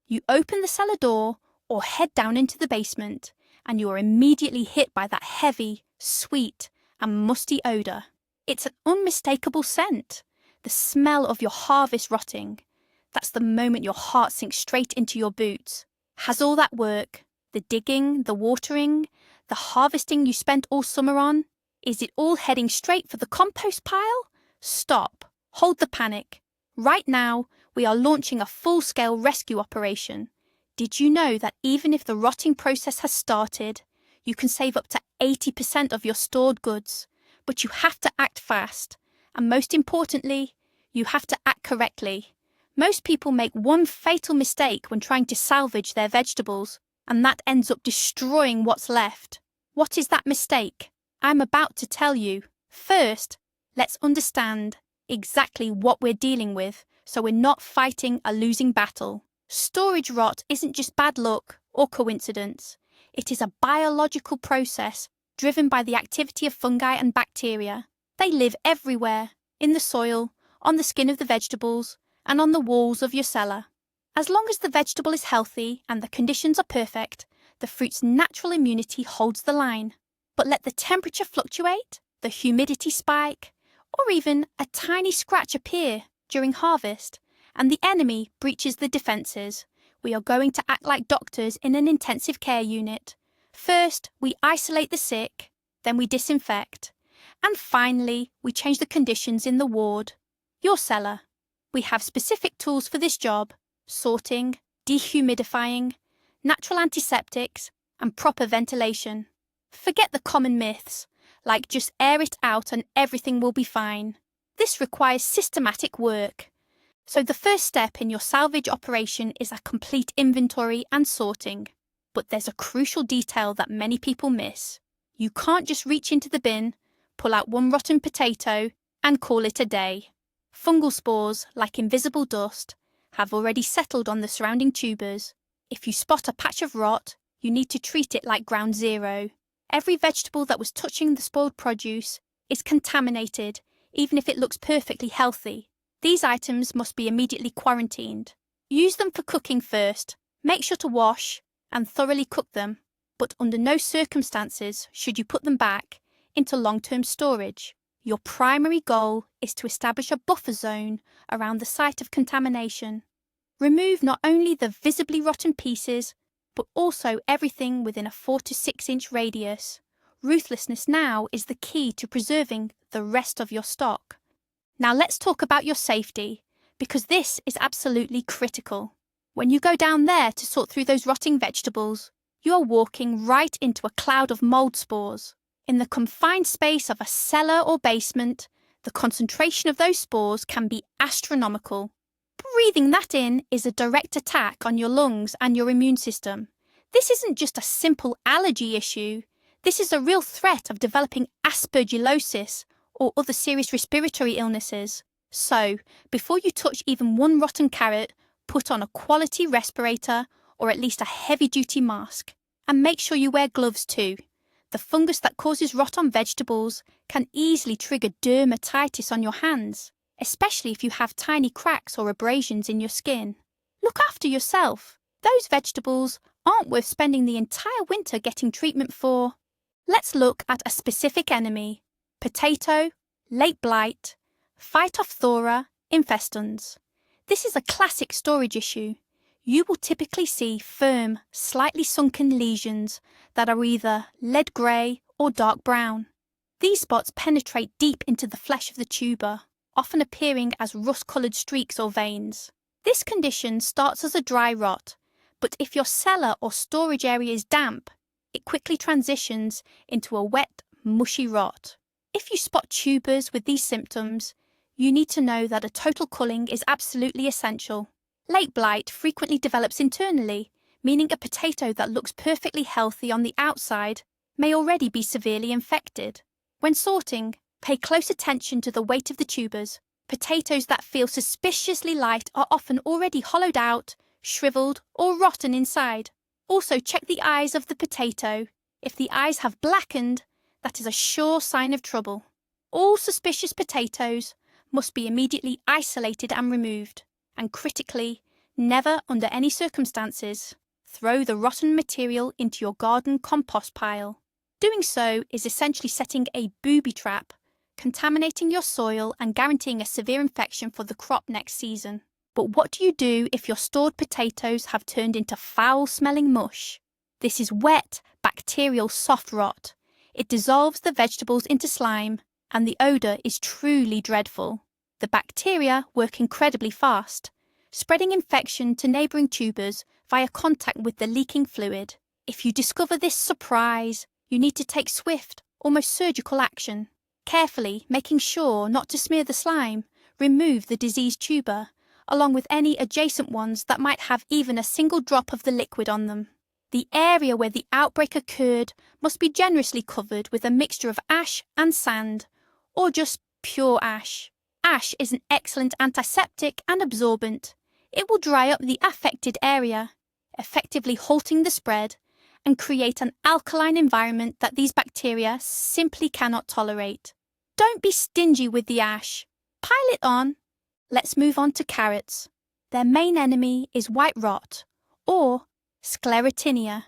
You open the cellar door or head down into the basement, and you are immediately hit by that heavy, sweet, and musty odour. It's an unmistakable scent, the smell of your harvest rotting. That's the moment your heart sinks straight into your boots. Has all that work, the digging, the watering, the harvesting you spent all summer on, is it all heading straight for the compost pile? Stop. Hold the panic. Right now, we are launching a full-scale rescue operation. Did you know that even if the rotting process has started, you can save up to 80% of your stored goods? But you have to act fast. And most importantly, you have to act correctly. Most people make one fatal mistake when trying to salvage their vegetables, and that ends up destroying what's left. What is that mistake? I'm about to tell you. First, let's understand exactly what we're dealing with, so we're not fighting a losing battle. Storage rot isn't just bad luck or coincidence. It is a biological process driven by the activity of fungi and bacteria. They live everywhere, in the soil, on the skin of the vegetables, and on the walls of your cellar. As long as the vegetable is healthy and the conditions are perfect, the fruit's natural immunity holds the line. But let the temperature fluctuate, the humidity spike, or even a tiny scratch appear during harvest, and the enemy breaches the defences. We are going to act like doctors in an intensive care unit. First, we isolate the sick, then we disinfect, and finally, we change the conditions in the ward. Your cellar. We have specific tools for this job: sorting, dehumidifying, natural antiseptics, and proper ventilation. Forget the common myths, like just air it out and everything will be fine. This requires systematic work. So the first step in your salvage operation is a complete inventory and sorting. But there's a crucial detail that many people miss. You can't just reach into the bin, pull out one rotten potato, and call it a day. Fungal spores, like invisible dust, have already settled on the surrounding tubers. If you spot a patch of rot, you need to treat it like ground zero. Every vegetable that was touching the spoiled produce is contaminated, even if it looks perfectly healthy. These items must be immediately quarantined. Use them for cooking first. Make sure to wash and thoroughly cook them, but under no circumstances should you put them back into long-term storage. Your primary goal is to establish a buffer zone around the site of contamination. Remove not only the visibly rotten pieces, but also everything within a 4 to 6 inch radius. Ruthlessness now is the key to preserving the rest of your stock. Now let's talk about your safety, because this is absolutely critical. When you go down there to sort through those rotting vegetables, you are walking right into a cloud of mold spores. In the confined space of a cellar or basement, the concentration of those spores can be astronomical. Breathing that in is a direct attack on your lungs and your immune system. This isn't just a simple allergy issue. This is a real threat of developing aspergillosis or other serious respiratory illnesses. So, before you touch even one rotten carrot, put on a quality respirator or at least a heavy-duty mask. And make sure you wear gloves too. The fungus that causes rot on vegetables can easily trigger dermatitis on your hands, especially if you have tiny cracks or abrasions in your skin. Look after yourself. Those vegetables aren't worth spending the entire winter getting treatment for. Let's look at a specific enemy: potato, late blight, Phytophthora infestans. This is a classic storage issue. You will typically see firm, slightly sunken lesions that are either lead grey or dark brown. These spots penetrate deep into the flesh of the tuber, often appearing as rust-coloured streaks or veins. This condition starts as a dry rot, but if your cellar or storage area is damp, it quickly transitions into a wet, mushy rot. If you spot tubers with these symptoms, you need to know that a total culling is absolutely essential. Late blight frequently develops internally, meaning a potato that looks perfectly healthy on the outside may already be severely infected. When sorting, pay close attention to the weight of the tubers. Potatoes that feel suspiciously light are often already hollowed out, shriveled, or rotten inside. Also check the eyes of the potato. If the eyes have blackened, that is a sure sign of trouble. All suspicious potatoes must be immediately isolated and removed. And critically, Never, under any circumstances, throw the rotten material into your garden compost pile. Doing so is essentially setting a booby trap, contaminating your soil and guaranteeing a severe infection for the crop next season. But what do you do if your stored potatoes have turned into foul-smelling mush? This is wet, bacterial soft rot. It dissolves the vegetables into slime, and the odour is truly dreadful. The bacteria work incredibly fast, spreading infection to neighbouring tubers via contact with the leaking fluid. If you discover this surprise, you need to take swift, almost surgical action. Carefully, making sure not to smear the slime, remove the diseased tuber, along with any adjacent ones that might have even a single drop of the liquid on them. The area where the outbreak occurred must be generously covered with a mixture of ash and sand, or just pure ash. Ash is an excellent antiseptic and absorbent. It will dry up the affected area, effectively halting the spread, and create an alkaline environment that these bacteria simply cannot tolerate. Don't be stingy with the ash. Pile it on. Let's move on to carrots. Their main enemy is white rot, or sclerotinia.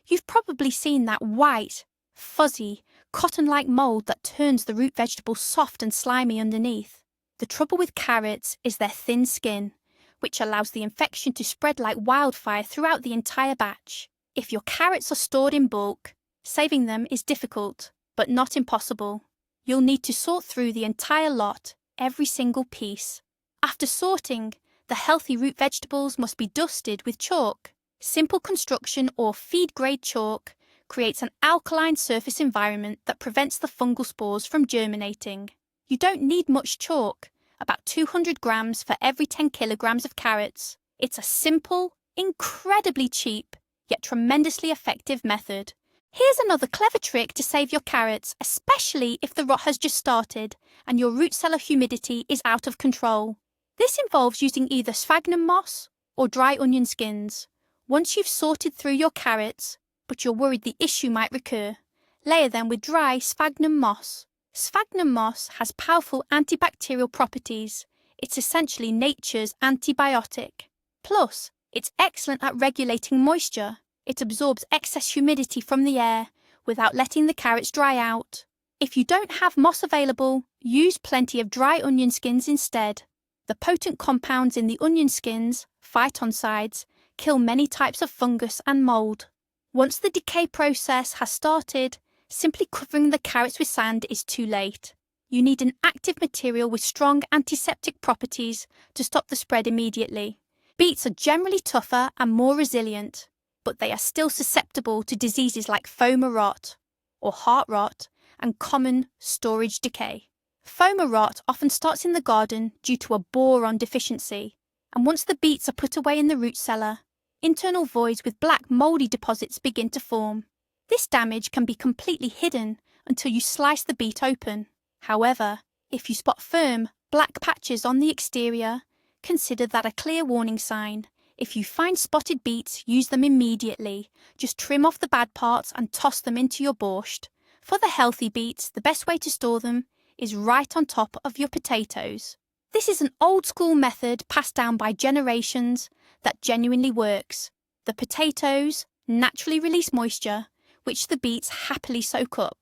You've probably seen that white, fuzzy, cotton-like mould that turns the root vegetables soft and slimy underneath. The trouble with carrots is their thin skin, which allows the infection to spread like wildfire throughout the entire batch. If your carrots are stored in bulk, saving them is difficult, but not impossible. You'll need to sort through the entire lot, every single piece. After sorting, the healthy root vegetables must be dusted with chalk. Simple construction or feed-grade chalk creates an alkaline surface environment that prevents the fungal spores from germinating. You don't need much chalk, about 200 grams for every 10 kilograms of carrots. It's a simple, incredibly cheap, yet tremendously effective method. Here's another clever trick to save your carrots, especially if the rot has just started and your root cellar humidity is out of control. This involves using either sphagnum moss or dry onion skins. Once you've sorted through your carrots, but you're worried the issue might recur, layer them with dry sphagnum moss. Sphagnum moss has powerful antibacterial properties. It's essentially nature's antibiotic. Plus, it's excellent at regulating moisture. It absorbs excess humidity from the air without letting the carrots dry out. If you don't have moss available, use plenty of dry onion skins instead. The potent compounds in the onion skins, phytoncides, kill many types of fungus and mould. Once the decay process has started, simply covering the carrots with sand is too late. You need an active material with strong antiseptic properties to stop the spread immediately. Beets are generally tougher and more resilient, but they are still susceptible to diseases like foamer rot, or heart rot, and common storage decay. Foamer rot often starts in the garden due to a boron deficiency, and once the beets are put away in the root cellar, internal voids with black mouldy deposits begin to form. This damage can be completely hidden until you slice the beet open. However, if you spot firm, black patches on the exterior, consider that a clear warning sign. If you find spotted beets, use them immediately. Just trim off the bad parts and toss them into your borscht. For the healthy beets, the best way to store them is right on top of your potatoes. This is an old-school method passed down by generations that genuinely works. The potatoes naturally release moisture, which the beets happily soak up.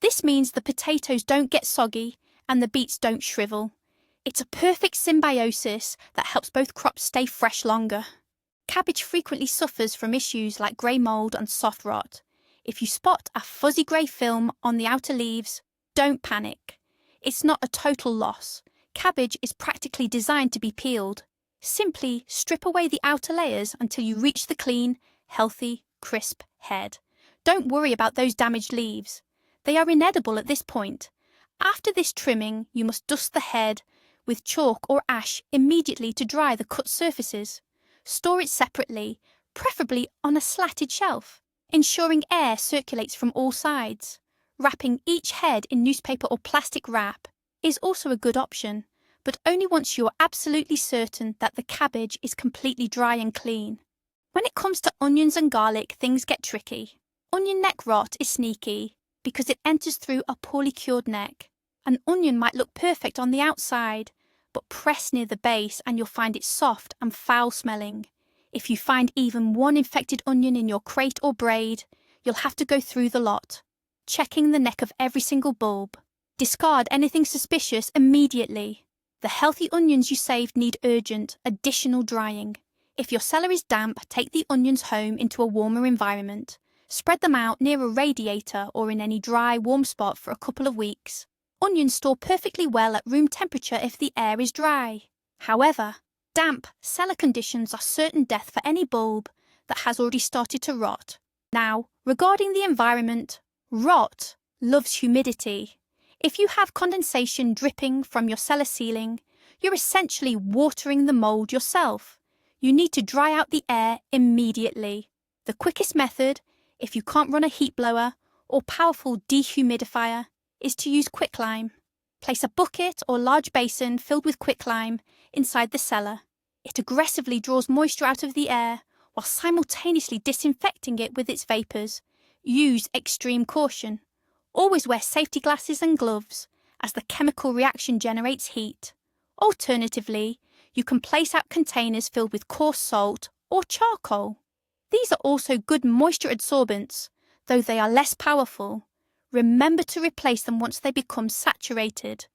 This means the potatoes don't get soggy and the beets don't shrivel. It's a perfect symbiosis that helps both crops stay fresh longer. Cabbage frequently suffers from issues like grey mould and soft rot. If you spot a fuzzy grey film on the outer leaves, don't panic. It's not a total loss. Cabbage is practically designed to be peeled. Simply strip away the outer layers until you reach the clean, healthy, crisp head. Don't worry about those damaged leaves. They are inedible at this point. After this trimming, you must dust the head with chalk or ash immediately to dry the cut surfaces. Store it separately, preferably on a slatted shelf, ensuring air circulates from all sides. Wrapping each head in newspaper or plastic wrap is also a good option, but only once you're absolutely certain that the cabbage is completely dry and clean. When it comes to onions and garlic, things get tricky. Onion neck rot is sneaky because it enters through a poorly cured neck. An onion might look perfect on the outside, but press near the base and you'll find it soft and foul-smelling. If you find even one infected onion in your crate or braid, you'll have to go through the lot, checking the neck of every single bulb. Discard anything suspicious immediately. The healthy onions you saved need urgent, additional drying. If your cellar is damp, take the onions home into a warmer environment. Spread them out near a radiator or in any dry, warm spot for a couple of weeks. Onions store perfectly well at room temperature if the air is dry. However, damp cellar conditions are certain death for any bulb that has already started to rot. Now, regarding the environment, rot loves humidity. If you have condensation dripping from your cellar ceiling, you're essentially watering the mold yourself. You need to dry out the air immediately. The quickest method, if you can't run a heat blower or powerful dehumidifier, is to use quicklime. Place a bucket or large basin filled with quicklime inside the cellar. It aggressively draws moisture out of the air while simultaneously disinfecting it with its vapours. Use extreme caution. Always wear safety glasses and gloves, as the chemical reaction generates heat. Alternatively, you can place out containers filled with coarse salt or charcoal. These are also good moisture adsorbents, though they are less powerful. Remember to replace them once they become saturated.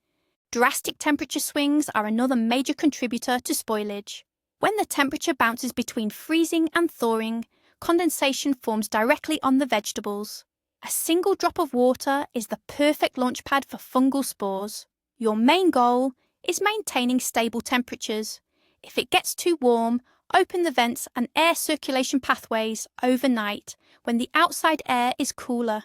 Drastic temperature swings are another major contributor to spoilage. When the temperature bounces between freezing and thawing, condensation forms directly on the vegetables. A single drop of water is the perfect launchpad for fungal spores. Your main goal is maintaining stable temperatures. If it gets too warm, open the vents and air circulation pathways overnight when the outside air is cooler.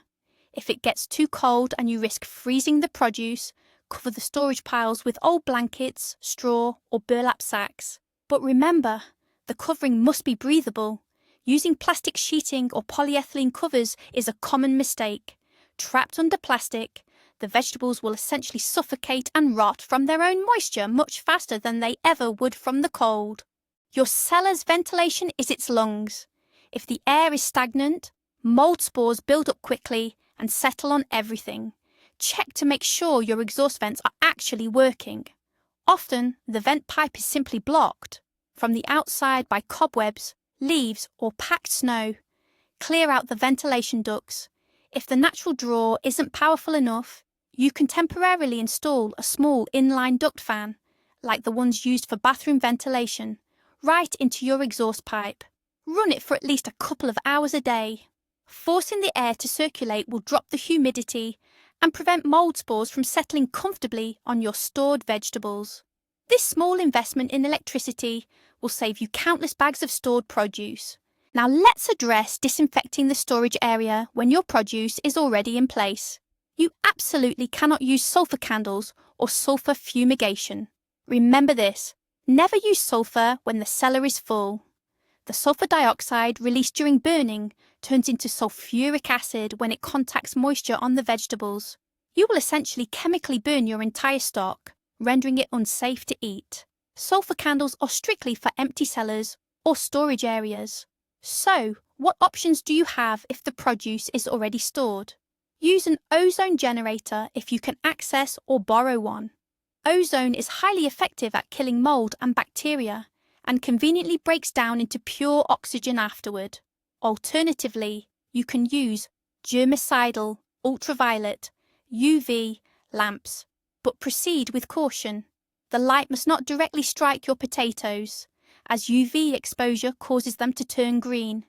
If it gets too cold and you risk freezing the produce, cover the storage piles with old blankets, straw, or burlap sacks. But remember, the covering must be breathable. Using plastic sheeting or polyethylene covers is a common mistake. Trapped under plastic, the vegetables will essentially suffocate and rot from their own moisture much faster than they ever would from the cold. Your cellar's ventilation is its lungs. If the air is stagnant, mold spores build up quickly and settle on everything. Check to make sure your exhaust vents are actually working. Often, the vent pipe is simply blocked from the outside by cobwebs, leaves, or packed snow. Clear out the ventilation ducts. If the natural draw isn't powerful enough, you can temporarily install a small inline duct fan, like the ones used for bathroom ventilation, right into your exhaust pipe. Run it for at least a couple of hours a day. Forcing the air to circulate will drop the humidity and prevent mold spores from settling comfortably on your stored vegetables. This small investment in electricity will save you countless bags of stored produce. Now let's address disinfecting the storage area when your produce is already in place. You absolutely cannot use sulfur candles or sulfur fumigation. Remember this, never use sulfur when the cellar is full. The sulfur dioxide released during burning turns into sulfuric acid when it contacts moisture on the vegetables. You will essentially chemically burn your entire stock, rendering it unsafe to eat. Sulfur candles are strictly for empty cellars or storage areas. So, what options do you have if the produce is already stored? Use an ozone generator if you can access or borrow one. Ozone is highly effective at killing mold and bacteria and conveniently breaks down into pure oxygen afterward. Alternatively, you can use germicidal, ultraviolet, UV lamps, but proceed with caution. The light must not directly strike your potatoes, as UV exposure causes them to turn green.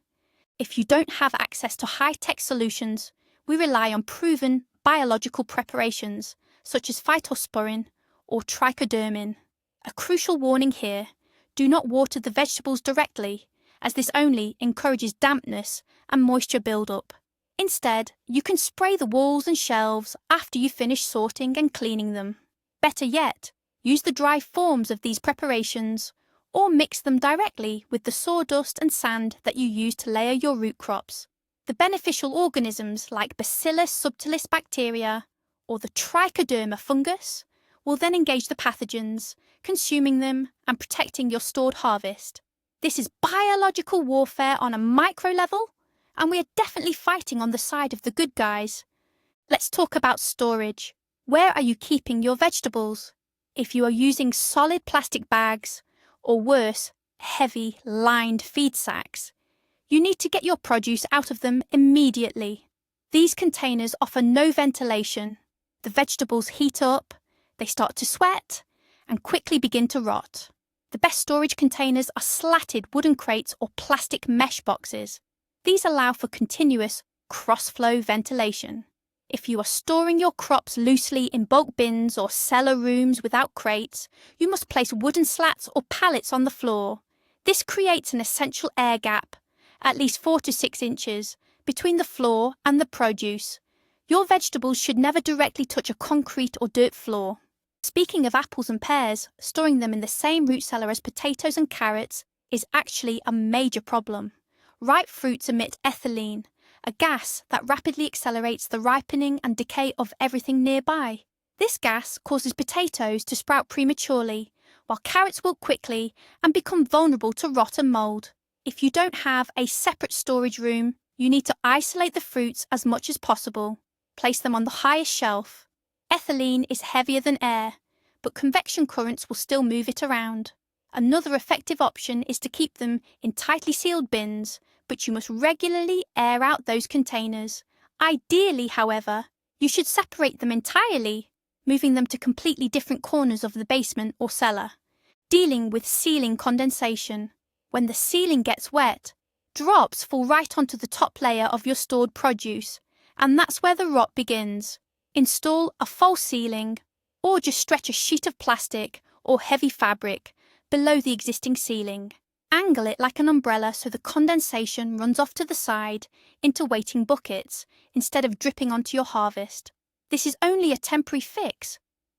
If you don't have access to high-tech solutions, we rely on proven biological preparations, such as phytosporin or trichodermin. A crucial warning here, do not water the vegetables directly, as this only encourages dampness and moisture buildup. Instead, you can spray the walls and shelves after you finish sorting and cleaning them. Better yet, use the dry forms of these preparations, or mix them directly with the sawdust and sand that you use to layer your root crops. The beneficial organisms like Bacillus subtilis bacteria or the trichoderma fungus will then engage the pathogens, consuming them and protecting your stored harvest. This is biological warfare on a micro level, and we are definitely fighting on the side of the good guys. Let's talk about storage. Where are you keeping your vegetables? If you are using solid plastic bags, or worse, heavy, lined feed sacks, you need to get your produce out of them immediately. These containers offer no ventilation. The vegetables heat up, they start to sweat, and quickly begin to rot. The best storage containers are slatted wooden crates or plastic mesh boxes. These allow for continuous cross-flow ventilation. If you are storing your crops loosely in bulk bins or cellar rooms without crates, you must place wooden slats or pallets on the floor. This creates an essential air gap, at least 4 to 6 inches, between the floor and the produce. Your vegetables should never directly touch a concrete or dirt floor. Speaking of apples and pears, storing them in the same root cellar as potatoes and carrots is actually a major problem. Ripe fruits emit ethylene, a gas that rapidly accelerates the ripening and decay of everything nearby. This gas causes potatoes to sprout prematurely, while carrots wilt quickly and become vulnerable to rot and mould. If you don't have a separate storage room, you need to isolate the fruits as much as possible. Place them on the highest shelf. Ethylene is heavier than air, but convection currents will still move it around. Another effective option is to keep them in tightly sealed bins, but you must regularly air out those containers. Ideally, however, you should separate them entirely, moving them to completely different corners of the basement or cellar. Dealing with ceiling condensation. When the ceiling gets wet, drops fall right onto the top layer of your stored produce, and that's where the rot begins. Install a false ceiling, or just stretch a sheet of plastic or heavy fabric below the existing ceiling. Angle it like an umbrella so the condensation runs off to the side into waiting buckets instead of dripping onto your harvest. This is only a temporary fix,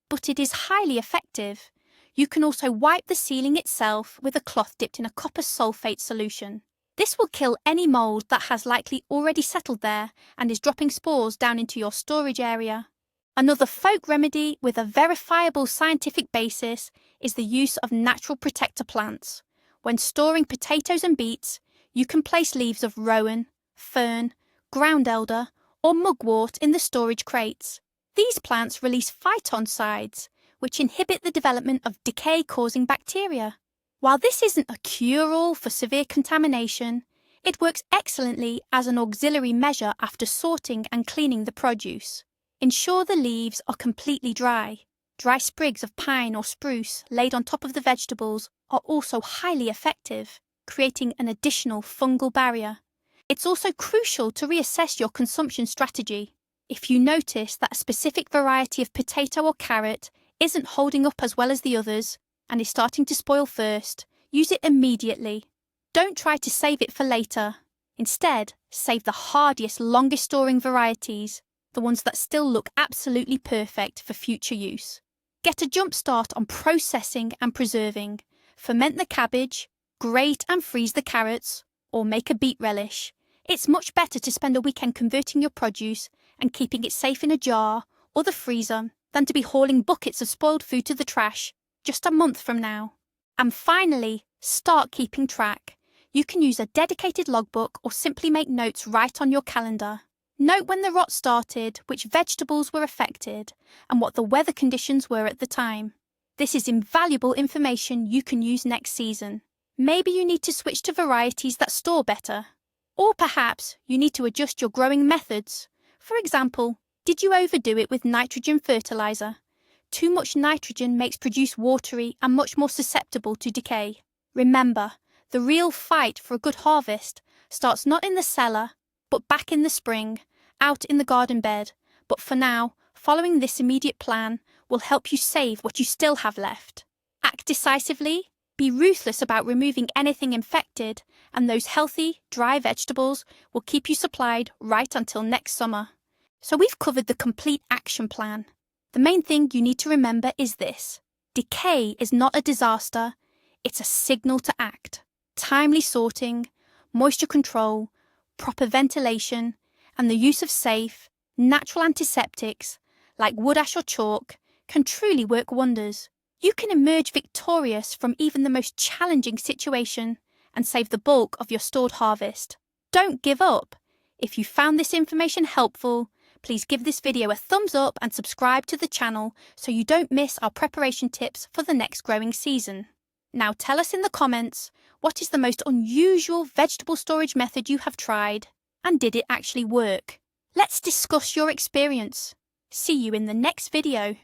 but it is highly effective. You can also wipe the ceiling itself with a cloth dipped in a copper sulfate solution. This will kill any mould that has likely already settled there and is dropping spores down into your storage area. Another folk remedy with a verifiable scientific basis is the use of natural protector plants. When storing potatoes and beets, you can place leaves of rowan, fern, ground elder, or mugwort in the storage crates. These plants release phytoncides, which inhibit the development of decay-causing bacteria. While this isn't a cure-all for severe contamination, it works excellently as an auxiliary measure after sorting and cleaning the produce. Ensure the leaves are completely dry. Dry sprigs of pine or spruce laid on top of the vegetables are also highly effective, creating an additional fungal barrier. It's also crucial to reassess your consumption strategy. If you notice that a specific variety of potato or carrot isn't holding up as well as the others and is starting to spoil first, use it immediately. Don't try to save it for later. Instead, save the hardiest, longest-storing varieties, the ones that still look absolutely perfect for future use. Get a jump start on processing and preserving. Ferment the cabbage, grate and freeze the carrots, or make a beet relish. It's much better to spend a weekend converting your produce and keeping it safe in a jar or the freezer than to be hauling buckets of spoiled food to the trash just a month from now. And finally, start keeping track. You can use a dedicated logbook or simply make notes right on your calendar. Note when the rot started, which vegetables were affected, and what the weather conditions were at the time. This is invaluable information you can use next season. Maybe you need to switch to varieties that store better. Or perhaps you need to adjust your growing methods. For example, did you overdo it with nitrogen fertilizer? Too much nitrogen makes produce watery and much more susceptible to decay. Remember, the real fight for a good harvest starts not in the cellar, but back in the spring, out in the garden bed. But for now, following this immediate plan will help you save what you still have left. Act decisively, be ruthless about removing anything infected, and those healthy, dry vegetables will keep you supplied right until next summer. So we've covered the complete action plan. The main thing you need to remember is this: decay is not a disaster, it's a signal to act. Timely sorting, moisture control, proper ventilation, and the use of safe, natural antiseptics like wood ash or chalk can truly work wonders. You can emerge victorious from even the most challenging situation and save the bulk of your stored harvest. Don't give up. If you found this information helpful, Please give this video a thumbs up and subscribe to the channel so you don't miss our preparation tips for the next growing season. Now tell us in the comments, what is the most unusual vegetable storage method you have tried, and did it actually work? Let's discuss your experience. See you in the next video.